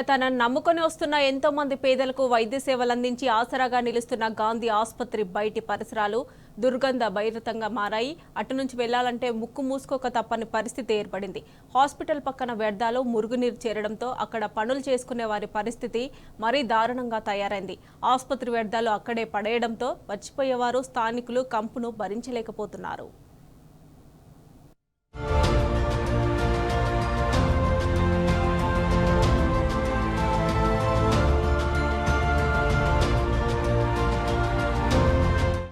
తనను నమ్ముకొని వస్తున్న ఎంతో మంది పేదలకు వైద్య సేవలు అందించి ఆసరాగా నిలుస్తున్న గాంధీ ఆసుపత్రి బయటి పరిసరాలు దుర్గంధ భైరతంగా మారాయి. అటు నుంచి వెళ్లాలంటే ముక్కు మూసుకోక తప్పని పరిస్థితి ఏర్పడింది. హాస్పిటల్ పక్కన వ్యర్థాలు మురుగునీరు చేరడంతో అక్కడ పనులు చేసుకునే వారి పరిస్థితి మరీ దారుణంగా తయారైంది. ఆసుపత్రి వ్యర్థాలు అక్కడే పడేయడంతో వచ్చిపోయేవారు స్థానికులు కంపును భరించలేకపోతున్నారు.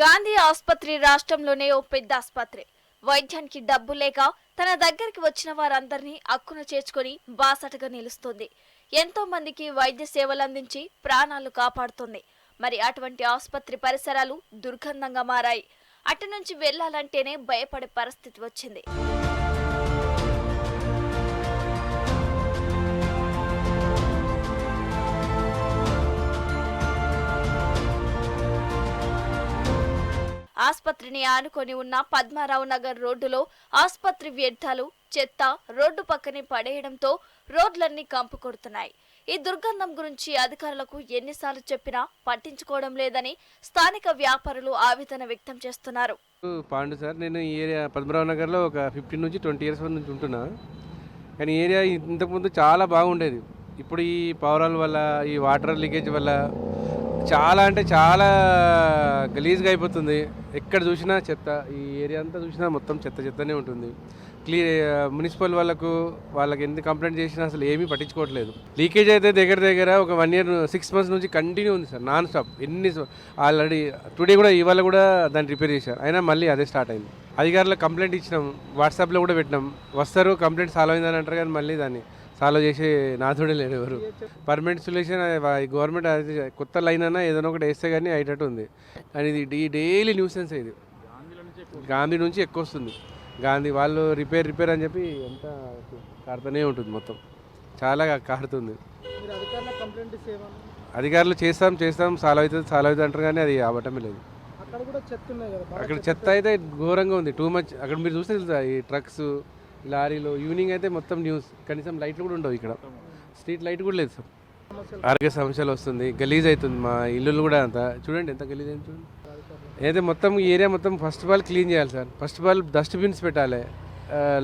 గాంధీ ఆసుపత్రి రాష్ట్రంలోనే ఓ పెద్ద ఆసుపత్రి. వైద్యానికి డబ్బు లేక తన దగ్గరికి వచ్చిన వారందరినీ అక్కున చేర్చుకొని బాసటగా నిలుస్తుంది. ఎంతో మందికి వైద్య సేవలు అందించి ప్రాణాలు కాపాడుతుంది. మరి అటువంటి ఆసుపత్రి పరిసరాలు దుర్గంధంగా మారాయి. అటు నుంచి వెళ్లాలంటేనే భయపడే పరిస్థితి వచ్చింది. ఆసుపత్రిని ఆనుకొని ఉన్న పద్మారావు నగర్ రోడ్డులో ఆసుపత్రి వ్యర్థాలు, చెత్త రోడ్డు పక్కనే పడేయడంతో రోడ్లన్నీ కంపు కొడుతున్నాయి. ఈ దుర్గంధం గురించి అధికారులకు ఎన్నిసార్లు చెప్పినా పట్టించుకోవడం లేదని స్థానిక వ్యాపారులు ఆవేదన వ్యక్తం చేస్తున్నారు. పాండు సార్, నేను ఈ ఏరియా పద్మరావు నగర్లో ఒక 15 నుంచి 20 ఇయర్స్ నుంచి ఉంటున్నా. కానీ ఈ ఏరియా ఇంతకుముందు చాలా బాగుండేది. ఇప్పుడు ఈ పౌరాల వల్ల, ఈ వాటర్ లీకేజ్ వల్ల చాలా అంటే చాలా గలీజ్గా అయిపోతుంది. ఎక్కడ చూసినా చెత్త, ఈ ఏరియా అంతా చూసినా మొత్తం చెత్తనే ఉంటుంది. మున్సిపల్ వాళ్ళకి ఎంత కంప్లైంట్ చేసినా అసలు ఏమీ పట్టించుకోవట్లేదు. లీకేజ్ అయితే దగ్గర ఒక 1 year 6 months నుంచి కంటిన్యూ ఉంది sir, non stop. Already today కూడా ఇవాళ కూడా దాన్ని రిపేర్ చేశారు, అయినా మళ్ళీ అదే స్టార్ట్ అయింది. అధికారులకు కంప్లైంట్ ఇచ్చినాం, వాట్సాప్లో కూడా పెట్టినాం. వస్తారు, కంప్లైంట్ సాల్వ్ అయిందని అంటారు, కానీ మళ్ళీ దాన్ని సాల్వ్ చేసే నాథుడే లేడు ఎవరు. పర్మనెంట్ సొల్యూషన్ గవర్నమెంట్ కొత్త లైన్ అన్నా ఏదైనా ఒకటి వేస్తే కానీ అయ్యేటట్టు ఉంది. కానీ ఇది డైలీ న్యూసెన్స్. ఇది గాంధీ నుంచి ఎక్కువ వస్తుంది. గాంధీ వాళ్ళు రిపేర్ అని చెప్పి ఎంత కారుతూనే ఉంటుంది, మొత్తం చాలా కారుతుంది. అధికారులు చేస్తాం సాల్వ్ అవుతుంది అంటారు, కానీ అది అవ్వటమే లేదు. అక్కడ చెత్త అయితే ఘోరంగా ఉంది, టూ మచ్. అక్కడ మీరు చూస్తే తెలుసా, ఈ ట్రక్స్, లారీలో ఈవినింగ్ అయితే మొత్తం న్యూస్. కనీసం లైట్లు కూడా ఉండవు ఇక్కడ, స్ట్రీట్ లైట్ కూడా లేదు సార్. ఆరోగ్య సమస్యలు వస్తుంది, గలీజ్ అవుతుంది. మా ఇల్లులు కూడా అంతా చూడండి ఎంత గలీజ్ అయింది చూడండి. అయితే మొత్తం ఈ ఏరియా మొత్తం ఫస్ట్ ఆఫ్ ఆల్ క్లీన్ చేయాలి sir. First of all dustbins పెట్టాలి,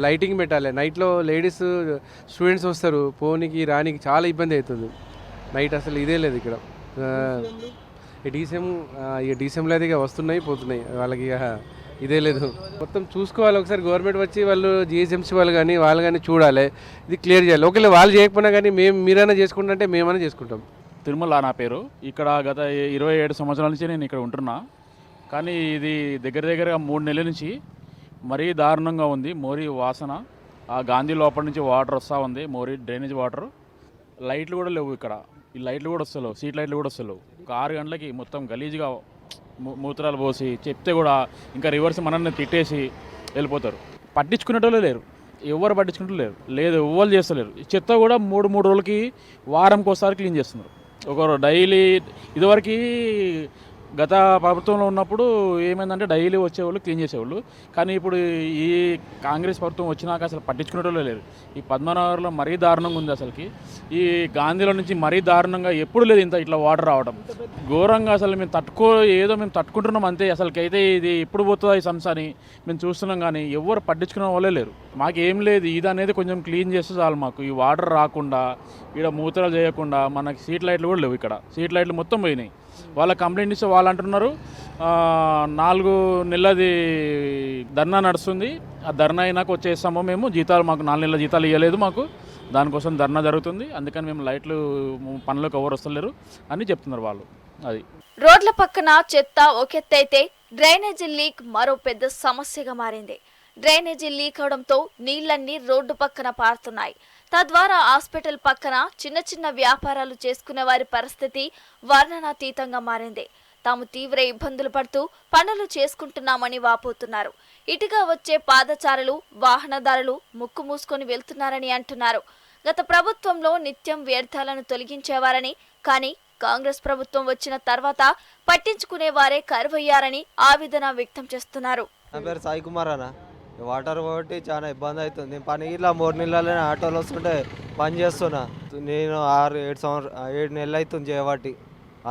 లైటింగ్ పెట్టాలి. నైట్లో లేడీస్ స్టూడెంట్స్ వస్తారు, పోనీకి రానికి చాలా ఇబ్బంది అవుతుంది. నైట్ అసలు ఇదే లేదు ఇక్కడ. డీసీఎంలో అయితే ఇక వస్తున్నాయి పోతున్నాయి, వాళ్ళకి ఇక ఇదే లేదు. మొత్తం చూసుకోవాలి ఒకసారి. గవర్నమెంట్ వచ్చి వాళ్ళు జిహెచ్ఎంసీ వాళ్ళు కానీ చూడాలి, ఇది క్లియర్ చేయాలి. ఒకవేళ వాళ్ళు చేయకపోయినా కానీ మీరైనా చేసుకుంటే మేమైనా చేసుకుంటాం. తిరుమల నా పేరు. ఇక్కడ గత 27 సంవత్సరాల నుంచి నేను ఇక్కడ ఉంటున్నా. కానీ ఇది దగ్గర 3 నెలల నుంచి మరీ దారుణంగా ఉంది. మోరీ వాసన, ఆ గాంధీ లోపల నుంచి వాటర్ వస్తూ ఉంది, మోరీ డ్రైనేజ్ వాటర్. లైట్లు కూడా లేవు ఇక్కడ, ఈ లైట్లు కూడా వస్తలేవు, స్ట్రీట్ లైట్లు కూడా వస్తలేవు. ఒక 6 గంటలకి మొత్తం గలీజ్గా మూత్రాలు పోసి చెప్తే కూడా ఇంకా రివర్స్ మనల్ని తిట్టేసి వెళ్ళిపోతారు. పట్టించుకునేటోళ్ళు లేరు, ఎవరు పట్టించుకుంటూ లేదు ఎవ్వరు చేస్తలేరు. చెత్త కూడా 3 రోజులకి, వారంకి ఒకసారి క్లీన్ చేస్తున్నారు. ఒకరు డైలీ. ఇదివరకు గత ప్రభుత్వంలో ఉన్నప్పుడు ఏమైందంటే డైలీ వచ్చేవాళ్ళు, క్లీన్ చేసేవాళ్ళు. కానీ ఇప్పుడు ఈ కాంగ్రెస్ ప్రభుత్వం వచ్చినాక అసలు పట్టించుకునేటోళ్ళు లేరు. ఈ పద్మనాభంలో మరీ దారుణంగా ఉంది అసలుకి. ఈ గాంధీలో నుంచి మరీ దారుణంగా ఎప్పుడు లేదు ఇట్లా వాటర్ రావడం. ఘోరంగా అసలు మేము తట్టుకుంటున్నాం అంతే. అసలుకైతే ఇది ఎప్పుడు పోతుందో ఈ సంస్థని మేము చూస్తున్నాం, కానీ ఎవరు పట్టించుకునే వాళ్ళే లేరు. మాకేం లేదు, ఇది అనేది కొంచెం క్లీన్ చేస్తే చాలు మాకు. ఈ వాటర్ రాకుండా, ఇక్కడ మూత్రాలు చేయకుండా, మనకి స్ట్రీట్ లైట్లు కూడా లేవు. ఇక్కడ స్ట్రీట్ లైట్లు మొత్తం పోయినాయి. వాళ్ళ కంప్లైంట్ ఇస్తే వాళ్ళు అంటున్నారు 4 నెలలది ధర్నా నడుస్తుంది, ఆ ధర్నా అయినాక వచ్చేస్తామో మేము, జీతాలు మాకు 4 నెలల జీతాలు ఇవ్వలేదు మాకు, దానికోసం ధర్నా జరుగుతుంది, అందుకని మేము లైట్లు పనులకు ఎవరు వస్తలేరు అని చెప్తున్నారు వాళ్ళు. అది రోడ్ల పక్కన చెత్త ఒకెత్తైతే డ్రైనేజీ లీక్ మరో పెద్ద సమస్యగా మారింది. డ్రైనేజీ లీక్ అవడంతో నీళ్లన్నీ రోడ్డు పక్కన పారుతున్నాయి. తద్వారా హాస్పిటల్ పక్కన చిన్న వ్యాపారాలు చేసుకునే వారి పరిస్థితి వర్ణనాతీతంగా మారింది. తాము తీవ్ర ఇబ్బందులు పడుతూ పనులు చేసుకుంటున్నామని వాపోతున్నారు. ఇటుగా వచ్చే పాదచారులు, వాహనదారులు ముక్కు మూసుకొని వెళ్తున్నారని అంటున్నారు. గత ప్రభుత్వంలో నిత్యం వ్యర్థాలను తొలగించేవారని, కానీ కాంగ్రెస్ ప్రభుత్వం వచ్చిన తర్వాత పట్టించుకునే వారే కరువయ్యారని ఆవేదన వ్యక్తం చేస్తున్నారు. నా పేరు సాయి కుమార్ అన్న. వాటర్ పోటీ చాలా ఇబ్బంది అవుతుంది. పని ఇట్లా 3 నెలలనే ఆటోలు వస్తుంటే పని చేస్తున్నా. నేను 7 నెలలు అవుతుంది చేయబట్టి.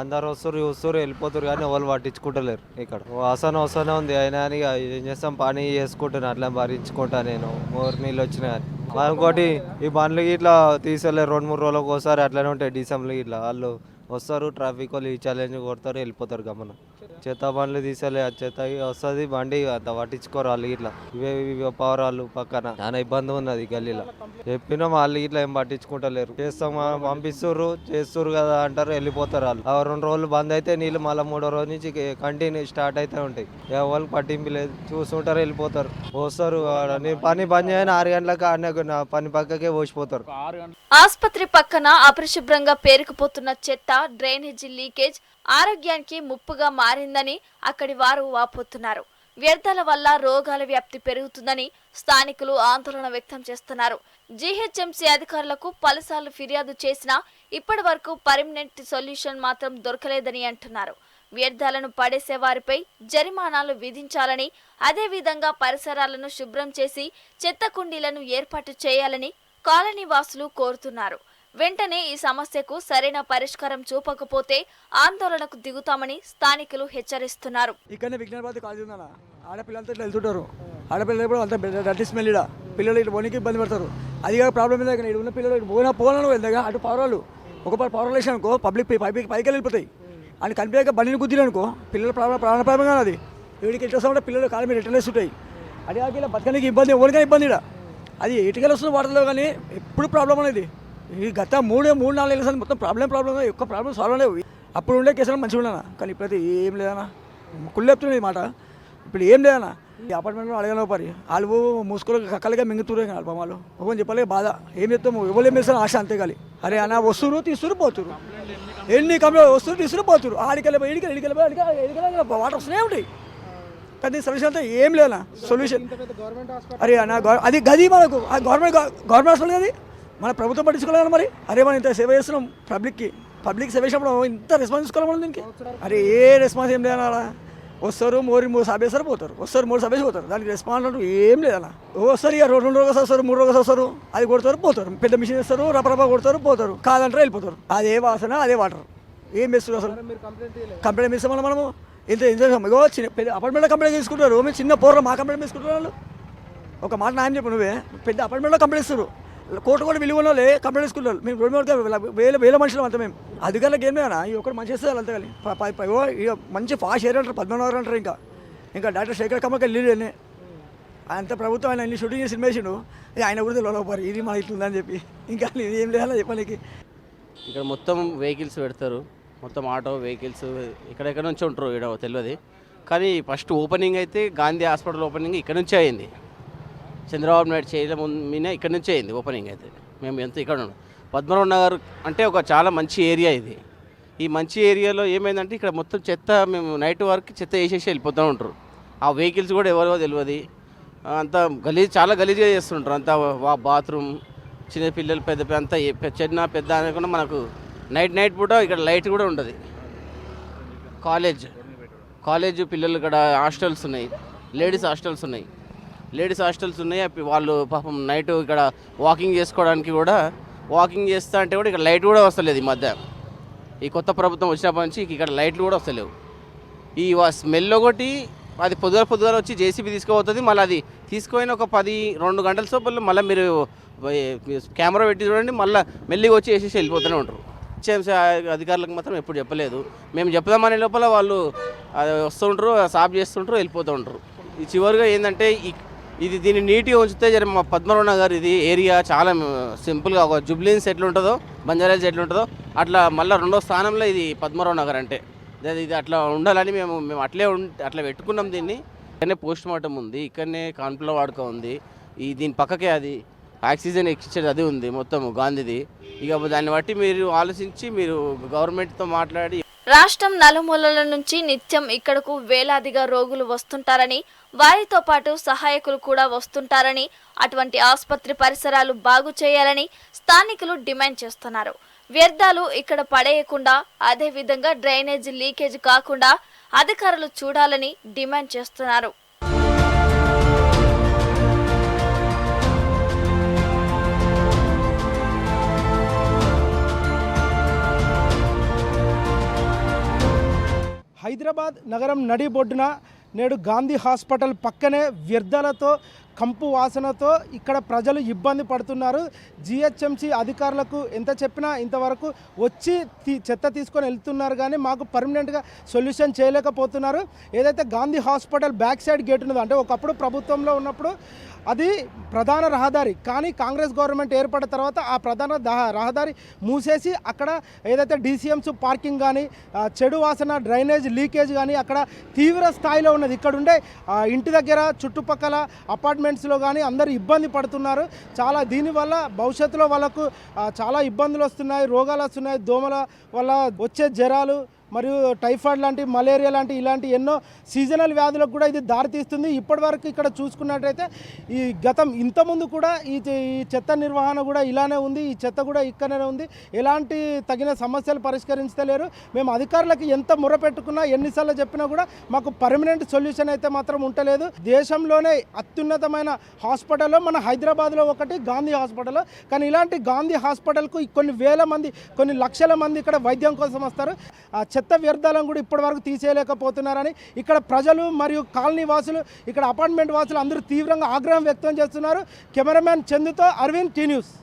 అందరు వస్తారు చూస్తారు వెళ్ళిపోతారు కానీ వాళ్ళు పట్టించుకుంటలేరు. ఇక్కడ వస్తూనే ఉంది అయినా అని ఏం చేస్తాం, పని చేసుకుంటున్నా, అట్లా భరించుకుంటా నేను. మోరు నీళ్ళు వచ్చినాయి అని. ఇంకోటి ఈ బండ్లు ఇట్లా తీసేలేరు, 2-3 రోజులకు ఒకసారి అట్లనే ఉంటాయి. డిసెంబర్లో ఇట్లా వాళ్ళు వస్తారు, ట్రాఫిక్ వాళ్ళు ఈ ఛాలెంజ్ కొడతారు, వెళ్ళిపోతారు గమన. చెత్త బండ్లు తీసేలే, చెత్త వస్తుంది బండి అంత పట్టించుకోరు వాళ్ళు. ఇట్లా ఇవే పవరాలు పక్కన చాలా ఇబ్బంది ఉన్నది గల్లీలో. చెప్పినా వాళ్ళు ఇట్లా ఏం పట్టించుకుంటలేరు. చేస్తాం పంపిస్తారు, చేస్తారు కదా అంటారు, వెళ్ళిపోతారు వాళ్ళు. 2 రోజులు బంద్ అయితే నీళ్ళు మళ్ళీ 3వ రోజు నుంచి కంటిన్యూ స్టార్ట్ అయితే ఉంటాయి. ఎవరికి పట్టింపు లేదు, చూస్తుంటారు వెళ్ళిపోతారు. వస్తారు నేను పని బంద్ చేయని 6 గంటలకు అన్న పని పక్కకే పోసిపోతారు. ఆసుపత్రి పక్కన అపరిశుభ్రంగా పేరుకుపోతున్న చెత్త, డ్రైనేజీ లీకేజ్ ఆరోగ్యానికి ముప్పుగా మారిందని అక్కడి వారు వాపోతున్నారు. వ్యర్థాల వల్ల రోగాల వ్యాప్తి పెరుగుతుందని స్థానికులు ఆందోళన వ్యక్తం చేస్తున్నారు. జీహెచ్ఎంసీ అధికారులకు పలుసార్లు ఫిర్యాదు చేసినా ఇప్పటి వరకు పర్మనెంట్ సొల్యూషన్ మాత్రం దొరకలేదని అంటున్నారు. వ్యర్థాలను పడేసే వారిపై జరిమానాలు విధించాలని, అదేవిధంగా పరిసరాలను శుభ్రం చేసి చెత్త కుండీలను ఏర్పాటు చేయాలని కాలనీ వాసులు కోరుతున్నారు. వెంటనే ఈ సమస్యకు సరైన పరిష్కారం చూపకపోతే ఆందోళనకు దిగుతామని స్థానికులు హెచ్చరిస్తున్నారు. ఇక్కడ విజ్ఞానబాద్ కాలేజీ ఉందన్న, ఆడపిల్లలతో ఇట్లా వెళ్తుంటారు. ఆడపిల్లలు అంత డర్టీ స్మెల్ ఇడ, పిల్లలు ఇట్లా పోనీకి ఇబ్బంది పడతారు. అది కాక ప్రాబ్లం ఏంటంటే ఇక్కడ ఉన్న పిల్లలు పోనను వెళ్తాగా అటు పౌరాలు ఒక పౌరాలు వేసాను అనుకో, పబ్లిక్ పైకి వెళ్ళిపోతాయి. అని కనిపించక బండిని గుద్దిరు అనుకో, పిల్లల ప్రాణప్రాయం కానీ అది వీడికి ఎట్లా వస్తామంటే పిల్లలు కాలం మీద రిటర్న్ వేస్తుంటాయి. అది కాక ఇలా బతకడానికి ఇబ్బంది, ఎవరికైనా ఇబ్బంది ఇడ. అది ఎటుకెళ్ళి వస్తుంది వాటర్లో కానీ ఎప్పుడు ప్రాబ్లం అనేది. ఈ గత 3-4 ఏళ్ళ సార్ మొత్తం ప్రాబ్లం ఒక్క ప్రాబ్లం సాల్వ్ అనేవి. అప్పుడు ఉండే కేసులు మంచిగా ఉన్నానా, కానీ ఇప్పుడైతే ఏం లేదన్నా. కుళ్ళెప్తున్నాయి మాట. ఇప్పుడు ఏం లేదన్నా. ఈ అపార్ట్మెంట్లో అడగలేవు పరి వాళ్ళు మూసుకోలు కక్కలుగా మింగుతురు కానీ వాళ్ళు ఒకని చెప్పలే బాధ. ఏం చెప్తాము, ఎవరు ఏం చేస్తాను ఆశ అంతే కానీ. అరే అన్న వస్తురు తీసుకుని పోతురు, ఎన్ని కంప్లైంట్ వస్తురు తీసుకుని పోతురు. ఆడికెళ్ళిపోయి ఇడికెళ్ళిపోయి వాటర్ వస్తూనే ఉంటాయి. కానీ సొల్యూషన్ అంతా ఏం లేదన్నా. సొల్యూషన్ అరే అన్న అది గది మనకు గవర్నమెంట్ హాస్పిటల్ అది మన ప్రభుత్వం పట్టించుకోవాలి మరి. అరే మనం ఇంత సేవ చేస్తున్నాం పబ్లిక్ సేవ చేసినప్పుడు ఇంత రెస్పాన్స్ తీసుకోవాలి మనం దీనికి. అరే ఏ రెస్పాన్స్ ఏం లేదన్నా. వస్తారు 3 సభేస్తారు పోతారు, వస్తారు 3 సభేసి పోతారు. దానికి రెస్పాన్స్ అంటూ ఏం లేదన్నా. వస్తారు ఇక 2 రోజులు వస్తారు, 3 రోజులు వస్తారు, అది కొడతారు పోతారు. పెద్ద మిషన్ వేస్తారు, రపరప కొడతారు పోతారు. కాదంటారు వెళ్ళిపోతారు. అదే వాసన అదే వాటర్. ఏం వేస్తారు అసలు? కంప్లైంట్ ఇస్తాం మనము. ఇంత ఇగో చిన్న పెద్ద అపార్ట్మెంట్లో కంప్లైంట్ తీసుకుంటారు. మీరు చిన్న పోర్లో మా కంప్లైంట్ తీసుకుంటారు వాళ్ళు. ఒక మాట నాయన చెప్పు, నువ్వే పెద్ద అపార్ట్మెంట్లో కంప్లైంట్ ఇస్తారు. కోర్టు కూడా విలువ వాళ్ళే కంప్లైంట్ తీసుకుంటారు. మేము 2 వేల మనుషులు అంతా మేము. అధికారులకు ఏం లేదన్నా. ఈ ఒకటి మంచి చేస్తారు అంతే కానీ. ఇక మంచి ఫాస్ట్ ఏరియా అంటారు, 13 అంటారు. ఇంకా డాక్టర్ శేఖర్ కమ్మకి వెళ్ళి అంత ప్రభుత్వం ఆయన అన్ని షూటింగ్ చేసి సినిమా వేసిండు. ఆయన కూడా లోపరి ఇది మన ఇట్లుందని చెప్పి ఇంకా ఏం లేదన్నా చెప్పడానికి. ఇక్కడ మొత్తం వెహికల్స్ పెడతారు, మొత్తం ఆటో వెహికల్స్ ఎక్కడెక్కడ నుంచి ఉంటారు ఇక్కడ తెలియదు. కానీ ఫస్ట్ ఓపెనింగ్ అయితే గాంధీ హాస్పిటల్ ఓపెనింగ్ ఇక్కడ నుంచే అయింది. చంద్రబాబు నాయుడు చేయడం మీద ఇక్కడ నుంచే అయింది ఓపెనింగ్ అయితే. మేము ఎంత ఇక్కడ ఉన్నాం. పద్మనాభ నగర్ అంటే ఒక చాలా మంచి ఏరియా ఇది. ఈ మంచి ఏరియాలో ఏమైందంటే ఇక్కడ మొత్తం చెత్త మేము నైట్ వరకు చెత్త వేసేసి వెళ్ళిపోతూ ఉంటారు. ఆ వెహికల్స్ కూడా ఎవరో తెలియదు. అంతా చాలా గలీజ్గా చేస్తుంటారు. అంతా బాత్రూమ్, చిన్న పిల్లలు అంతా చిన్న పెద్ద అనకుండా మనకు నైట్ పూట ఇక్కడ లైట్ కూడా ఉంటుంది. కాలేజ్ పిల్లలు ఇక్కడ హాస్టల్స్ ఉన్నాయి, లేడీస్ హాస్టల్స్ ఉన్నాయి. వాళ్ళు పాపం నైట్ ఇక్కడ వాకింగ్ చేసుకోవడానికి కూడా వాకింగ్ చేస్తా అంటే కూడా ఇక్కడ లైట్ కూడా వస్తలేదు. ఈ మధ్య ఈ కొత్త ప్రభుత్వం వచ్చినప్పటి నుంచి ఇక్కడ లైట్లు కూడా వస్తలేవు. ఈ స్మెల్ ఒకటి, అది పొద్దుగా వచ్చి జేసీబీ తీసుకుపోతుంది. మళ్ళీ అది తీసుకుపోయిన ఒక 2 గంటల సేపు మళ్ళీ మీరు కెమెరా పెట్టి చూడండి, మళ్ళీ మెల్లిగా వచ్చి వేసేసి వెళ్ళిపోతూనే ఉంటారు. హెచ్ఎంసీ అధికారులకు మాత్రం ఎప్పుడు చెప్పలేదు. మేము చెప్దామనే లోపల వాళ్ళు వస్తుంటారు, సాఫ్ చేస్తుంటారు, వెళ్ళిపోతూ ఉంటారు. ఈ చివరిగా ఏంటంటే దీన్ని నీట్గా ఉంచితే మా పద్మనాభ నగర్ ఇది ఏరియా చాలా సింపుల్గా ఒక జుబ్లీన్స్ ఎట్లుంటుందో, బంజారాహిల్స్ ఎట్లుంటుందో అట్లా మళ్ళీ 2వ స్థానంలో ఇది పద్మనాభ నగర్ అంటే. ఇది అట్లా ఉండాలని మేము అట్లా పెట్టుకున్నాం దీన్ని. ఇక్కడనే పోస్ట్ మార్టం ఉంది, ఇక్కడనే కాన్పుల వాడుక ఉంది, దీని పక్కకే అది ఆక్సిజన్ ఎక్కించేది అది ఉంది మొత్తం గాంధీది. ఇక దాన్ని బట్టి మీరు ఆలోచించి మీరు గవర్నమెంట్తో మాట్లాడి. రాష్ట్రం నలుమూలల నుంచి నిత్యం ఇక్కడకు వేలాదిగా రోగులు వస్తుంటారని, వారితో పాటు సహాయకులు కూడా వస్తుంటారని, అటువంటి ఆసుపత్రి పరిసరాలు బాగు చేయాలని స్థానికులు డిమాండ్ చేస్తున్నారు. వ్యర్థాలు ఇక్కడ పడేయకుండా, అదే విధంగా డ్రైనేజీ లీకేజ్ కాకుండా అధికారులు చూడాలని డిమాండ్ చేస్తున్నారు. హైదరాబాద్ నగరం నడిబొడ్డున నేడు గాంధీ హాస్పిటల్ పక్కనే వ్యర్థాలతో కంపు వాసనతో ఇక్కడ ప్రజలు ఇబ్బంది పడుతున్నారు. జిహెచ్ఎంసీ అధికారులకు ఎంత చెప్పినా ఇంతవరకు వచ్చి చెత్త తీసుకొని వెళ్తున్నారు కానీ మాకు పర్మనెంట్గా సొల్యూషన్ చేయలేకపోతున్నారు. ఏదైతే Gandhi hospital back side gate ఉన్నదో, అంటే ఒకప్పుడు ప్రభుత్వంలో ఉన్నప్పుడు అది ప్రధాన రహదారి, కానీ కాంగ్రెస్ గవర్నమెంట్ ఏర్పడిన తర్వాత ఆ ప్రధాన రహదారి మూసేసి అక్కడ ఏదైతే డీసీఎంస్ పార్కింగ్ కానీ చెడు వాసన డ్రైనేజ్ లీకేజ్ కానీ అక్కడ తీవ్ర స్థాయిలో ఉన్నది. ఇక్కడ ఉండే ఇంటి దగ్గర చుట్టుపక్కల అపార్ట్మెంట్స్లో కానీ అందరూ ఇబ్బంది పడుతున్నారు. చాలా దీనివల్ల భవిష్యత్తులో వాళ్ళకు చాలా ఇబ్బందులు వస్తున్నాయి, రోగాలు వస్తున్నాయి. దోమల వల్ల వచ్చే జ్వరాలు మరియు టైఫాయిడ్ లాంటి, మలేరియా లాంటి ఇలాంటి ఎన్నో సీజనల్ వ్యాధులకు కూడా ఇది దారితీస్తుంది. ఇప్పటివరకు ఇక్కడ చూసుకున్నట్టయితే ఈ గతం ఇంతకుముందు కూడా ఈ చెత్త నిర్వహణ కూడా ఇలానే ఉంది, ఈ చెత్త కూడా ఇక్కడనే ఉంది. ఎలాంటి తగిన సమస్యలు పరిష్కరించలేరు. మేము అధికారులకు ఎంత మొరపెట్టుకున్నా, ఎన్నిసార్లు చెప్పినా కూడా మాకు పర్మనెంట్ సొల్యూషన్ అయితే మాత్రం ఉండలేదు. దేశంలోనే అత్యున్నతమైన హాస్పిటల్లో మన హైదరాబాద్లో ఒకటి గాంధీ హాస్పిటల్. కానీ ఇలాంటి గాంధీ హాస్పిటల్కు కొన్ని వేల మంది, కొన్ని లక్షల మంది ఇక్కడ వైద్యం కోసం వస్తారు. చెత్త వ్యర్థాలను కూడా ఇప్పటివరకు తీసేయలేకపోతున్నారని ఇక్కడ ప్రజలు మరియు కాలనీ వాసులు, ఇక్కడ అపార్ట్మెంట్ వాసులు అందరూ తీవ్రంగా ఆగ్రహం వ్యక్తం చేస్తున్నారు. కెమెరామ్యాన్ చందుతో అరవింద్, టీ న్యూస్.